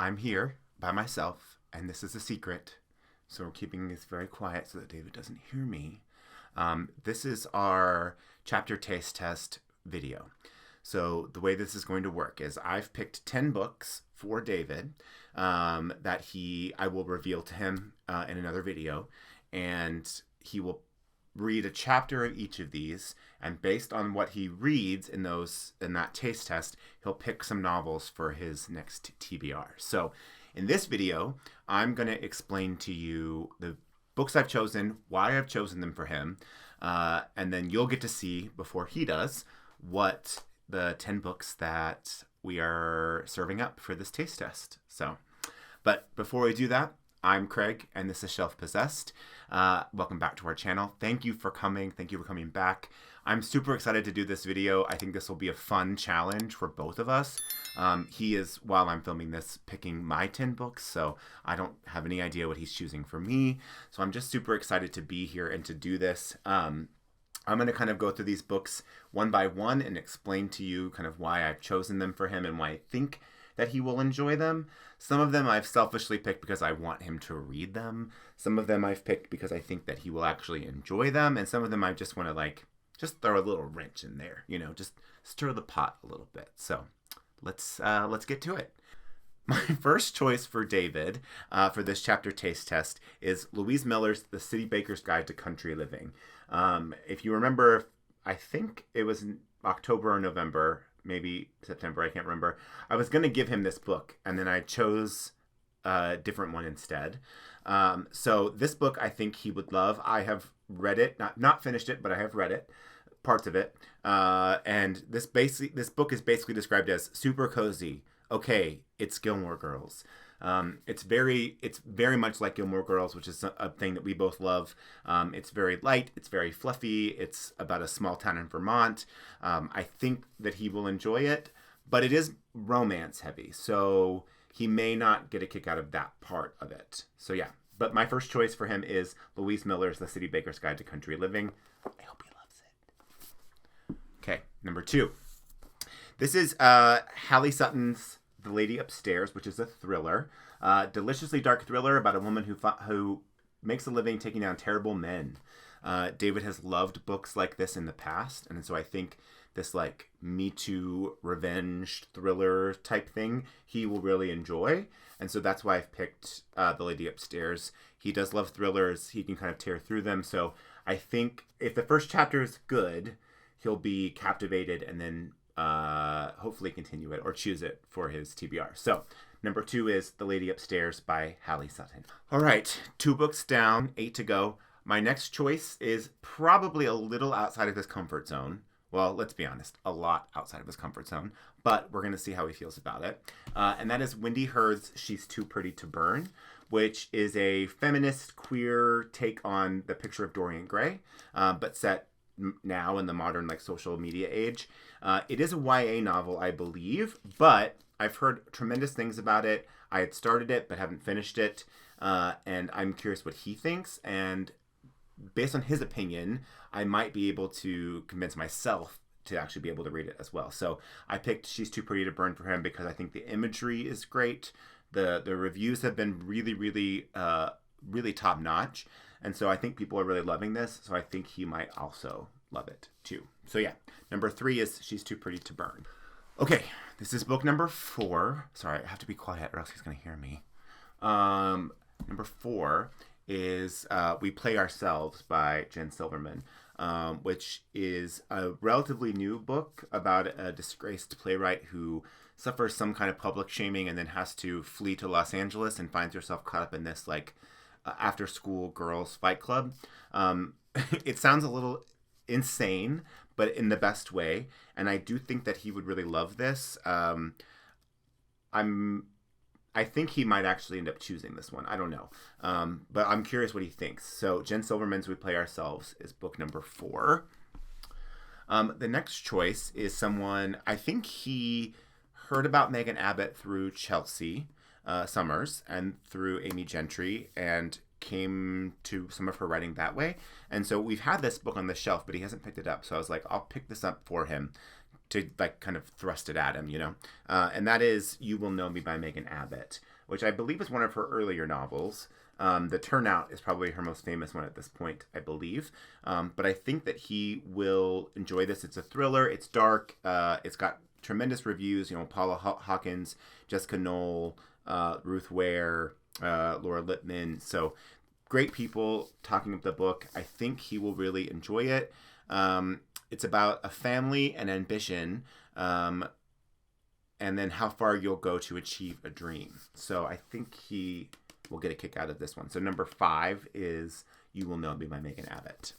I'm here by myself, and this is a secret. So we're keeping this very quiet so that David doesn't hear me. This is our chapter taste test video. So the way this is going to work is I've picked 10 books for David that I will reveal to him in another video, and he will read a chapter of each of these, and based on what he reads in that taste test, he'll pick some novels for his next TBR. So in this video, I'm going to explain to you the books I've chosen, why I've chosen them for him, and then you'll get to see, before he does, what the 10 books that we are serving up for this taste test. But before we do that, I'm Craig, and this is Shelf Possessed. Welcome back to our channel. Thank you for coming. Thank you for coming back. I'm super excited to do this video. I think this will be a fun challenge for both of us. He is, while I'm filming this, picking my 10 books, so I don't have any idea what he's choosing for me. So I'm just super excited to be here and to do this. I'm going to kind of go through these books one by one and explain to you kind of why I've chosen them for him and why I think that he will enjoy them. Some of them I've selfishly picked because I want him to read them. Some of them I've picked because I think that he will actually enjoy them. And some of them I just want to just throw a little wrench in there, just stir the pot a little bit. So let's get to it. My first choice for David for this chapter taste test is Louise Miller's The City Baker's Guide to Country Living. If you remember, I think it was in October or November, maybe September, I can't remember. I was going to give him this book, and then I chose a different one instead. So this book I think he would love. I have read it, not finished it, but I have read it, parts of it. And this book is basically described as super cozy. Okay, it's Gilmore Girls. It's very much like Gilmore Girls, which is a thing that we both love. It's very light. It's very fluffy. It's about a small town in Vermont. I think that he will enjoy it, but it is romance heavy, so he may not get a kick out of that part of it. So yeah, but my first choice for him is Louise Miller's The City Baker's Guide to Country Living. I hope he loves it. Okay, number 2. This is Hallie Sutton's The Lady Upstairs, which is a thriller, deliciously dark thriller about a woman who makes a living taking down terrible men. David has loved books like this in the past, and so I think this Me Too revenge thriller type thing he will really enjoy, and so that's why I've picked The Lady Upstairs. He does love thrillers. He can kind of tear through them, so I think if the first chapter is good, he'll be captivated and then hopefully continue it or choose it for his TBR. So number 2 is The Lady Upstairs by Hallie Sutton. All right, 2 books down, 8 to go. My next choice is probably a little outside of his comfort zone. Well, let's be honest, a lot outside of his comfort zone, but we're going to see how he feels about it. And that is Wendy Hurd's She's Too Pretty to Burn, which is a feminist queer take on The Picture of Dorian Gray, but set now in the modern social media age. It is a YA novel, I believe, but I've heard tremendous things about it. I had started it but haven't finished it, and I'm curious what he thinks, and based on his opinion, I might be able to convince myself to actually be able to read it as well. So I picked She's Too Pretty to Burn for him because I think the imagery is great. The reviews have been really, really, really top notch. And so I think people are really loving this. So I think he might also love it too. So yeah, number 3 is She's Too Pretty to Burn. Okay, this is book number 4. Sorry, I have to be quiet or else he's going to hear me. Number 4 is We Play Ourselves by Jen Silverman, which is a relatively new book about a disgraced playwright who suffers some kind of public shaming and then has to flee to Los Angeles and finds herself caught up in this after school girls fight club. It sounds a little insane, but in the best way, and I do think that he would really love this. I think he might actually end up choosing this one. I don't know, but I'm curious what he thinks. So Jen Silverman's We Play Ourselves is book number 4. The next choice is someone, I think he heard about Megan Abbott through Chelsea Summers and through Amy Gentry, and came to some of her writing that way. And so we've had this book on the shelf, but he hasn't picked it up. So I was like, I'll pick this up for him to kind of thrust it at him, and that is You Will Know Me by Megan Abbott. which I believe is one of her earlier novels. The Turnout is probably her most famous one at this point, I believe. But I think that he will enjoy this. It's a thriller. It's dark. It's got tremendous reviews. Paula Hawkins, Jessica Knoll, Ruth Ware, Laura Lippman. So great people talking about the book. I think he will really enjoy it. It's about a family and ambition, and then how far you'll go to achieve a dream. So I think he will get a kick out of this one. So number 5 is You Will Know Me by Megan Abbott.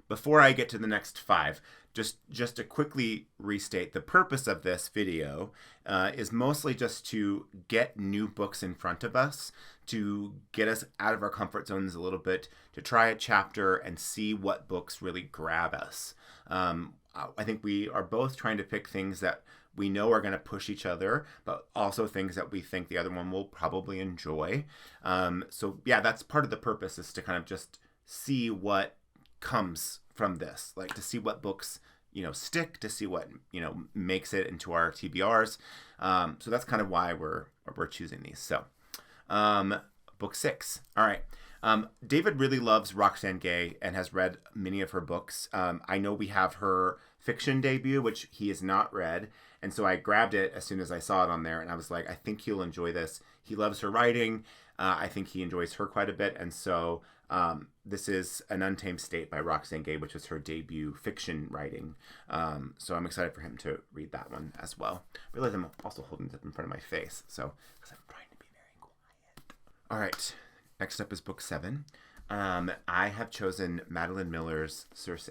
Before I get to the next 5, just to quickly restate, the purpose of this video is mostly just to get new books in front of us, to get us out of our comfort zones a little bit, to try a chapter and see what books really grab us. I think we are both trying to pick things that we know are going to push each other, but also things that we think the other one will probably enjoy. So yeah, that's part of the purpose, is to kind of just see what comes from this, like to see what books stick, to see what makes it into our TBRs. So that's kind of why we're choosing these. So book 6. All right. David really loves Roxane Gay and has read many of her books. I know we have her fiction debut, which he has not read, and so I grabbed it as soon as I saw it on there, and I was like, I think he'll enjoy this. He loves her writing. I think he enjoys her quite a bit, and so this is An Untamed State by Roxane Gay, which was her debut fiction writing. So I'm excited for him to read that one as well. I realize I'm also holding it up in front of my face, so because I'm trying to be very quiet. All right, next up is book 7. I have chosen Madeline Miller's Circe.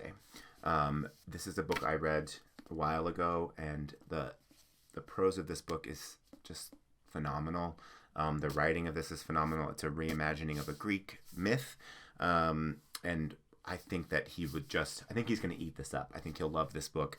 This is a book I read a while ago, and the prose of this book is just phenomenal. The writing of this is phenomenal. It's a reimagining of a Greek myth. And I think that I think he's going to eat this up. I think he'll love this book.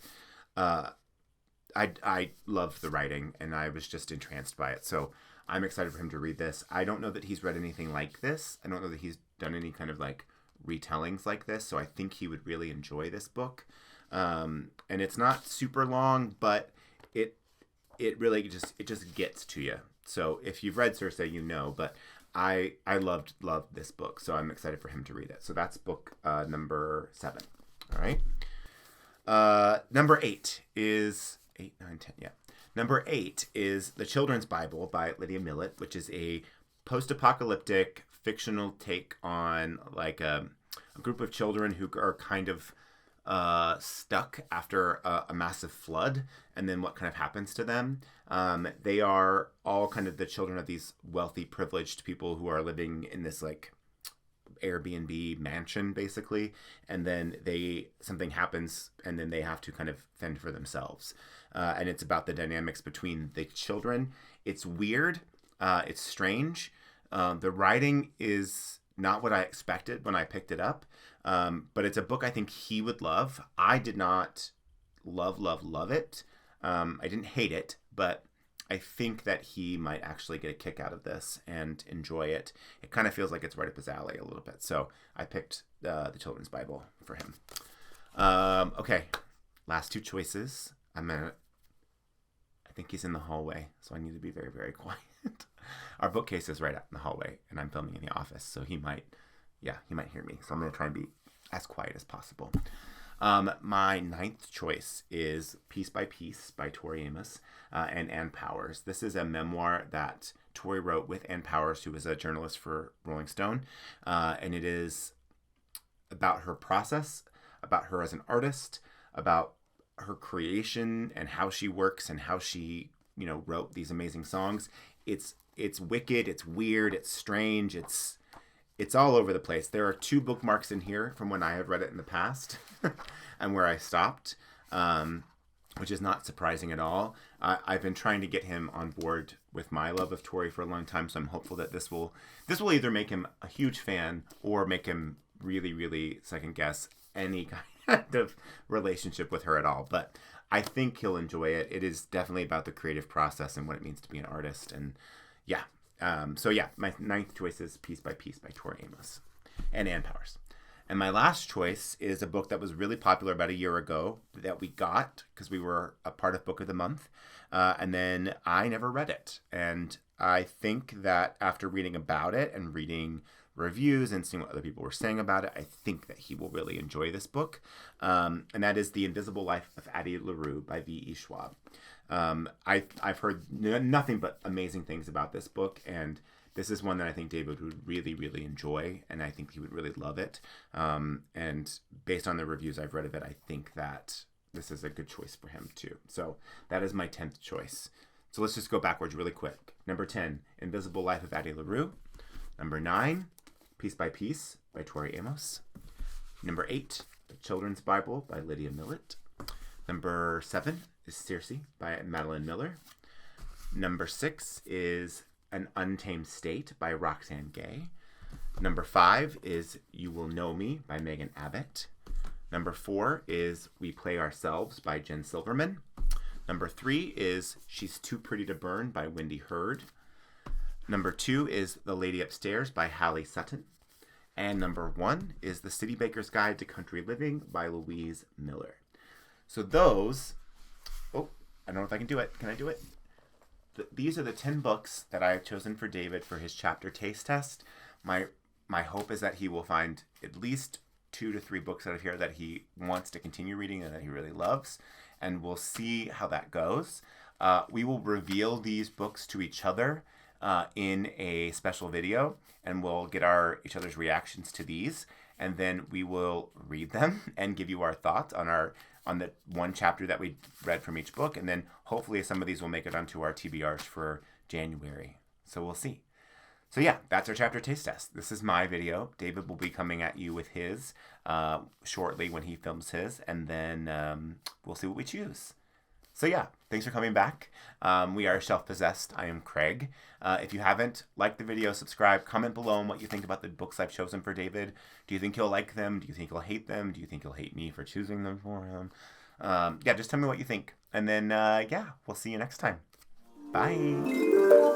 I love the writing, and I was just entranced by it. So I'm excited for him to read this. I don't know that he's read anything like this. I don't know that he's done any kind of like retellings like this. So I think he would really enjoy this book. And it's not super long, but it really just gets to you. So if you've read Circe, but I loved this book, so I'm excited for him to read it. So that's book number 7. All right. Number 8 is 8, 9, 10. Yeah. Number 8 is The Children's Bible by Lydia Millett, which is a post-apocalyptic fictional take on like a group of children who are kind of stuck after a massive flood, and then what kind of happens to them. They are all kind of the children of these wealthy, privileged people who are living in this like Airbnb mansion, basically, and then something happens, and then they have to kind of fend for themselves. And it's about the dynamics between the children. It's weird. It's strange. The writing is not what I expected when I picked it up. But it's a book I think he would love. I did not love it. I didn't hate it, but I think that he might actually get a kick out of this and enjoy it. It kind of feels like it's right up his alley a little bit. So I picked the Children's Bible for him. Okay, last 2 choices. I think he's in the hallway, so I need to be very, very quiet. Our bookcase is right out in the hallway, and I'm filming in the office, so he might hear me. So I'm going to try and be as quiet as possible. My 9th choice is Piece by Piece by Tori Amos and Ann Powers. This is a memoir that Tori wrote with Ann Powers, who was a journalist for Rolling Stone. And it is about her process, about her as an artist, about her creation and how she works and how she, wrote these amazing songs. It's wicked, it's weird, it's strange, it's all over the place. There are 2 bookmarks in here from when I have read it in the past and where I stopped, which is not surprising at all. I've been trying to get him on board with my love of Tori for a long time, so I'm hopeful that this will either make him a huge fan or make him really, really second guess any kind of relationship with her at all. But I think he'll enjoy it. It is definitely about the creative process and what it means to be an artist. And yeah. My 9th choice is Piece by Piece by Tori Amos and Ann Powers. And my last choice is a book that was really popular about a year ago that we got because we were a part of Book of the Month. And then I never read it. And I think that after reading about it and reading reviews and seeing what other people were saying about it, I think that he will really enjoy this book. And that is The Invisible Life of Addie LaRue by V.E. Schwab. I've heard nothing but amazing things about this book, and this is one that I think David would really, really enjoy, and I think he would really love it. And based on the reviews I've read of it, I think that this is a good choice for him too. So that is my 10th choice. So let's just go backwards really quick. Number 10, Invisible Life of Addie LaRue. Number 9, Piece by Piece by Tori Amos. Number 8, The Children's Bible by Lydia Millett. Number 7 is Circe by Madeline Miller. Number 6 is An Untamed State by Roxane Gay. Number 5 is You Will Know Me by Megan Abbott. Number 4 is We Play Ourselves by Jen Silverman. Number 3 is She's Too Pretty to Burn by Wendy Hurd. Number 2 is The Lady Upstairs by Hallie Sutton. And number 1 is The City Baker's Guide to Country Living by Louise Miller. So those, I don't know if I can do it. Can I do it? These are the 10 books that I have chosen for David for his chapter taste test. My hope is that he will find at least 2 to 3 books out of here that he wants to continue reading and that he really loves. And we'll see how that goes. We will reveal these books to each other in a special video, and we'll get each other's reactions to these. And then we will read them and give you our thoughts on the one chapter that we read from each book. And then hopefully some of these will make it onto our TBRs for January. So we'll see. So yeah, that's our chapter taste test. This is my video. David will be coming at you with his shortly when he films his. And then we'll see what we choose. So yeah, thanks for coming back. We are Shelf-Possessed. I am Craig. If you haven't liked the video, subscribe, comment below on what you think about the books I've chosen for David. Do you think he'll like them? Do you think he'll hate them? Do you think he'll hate me for choosing them for him? Yeah, just tell me what you think. And then, we'll see you next time. Bye.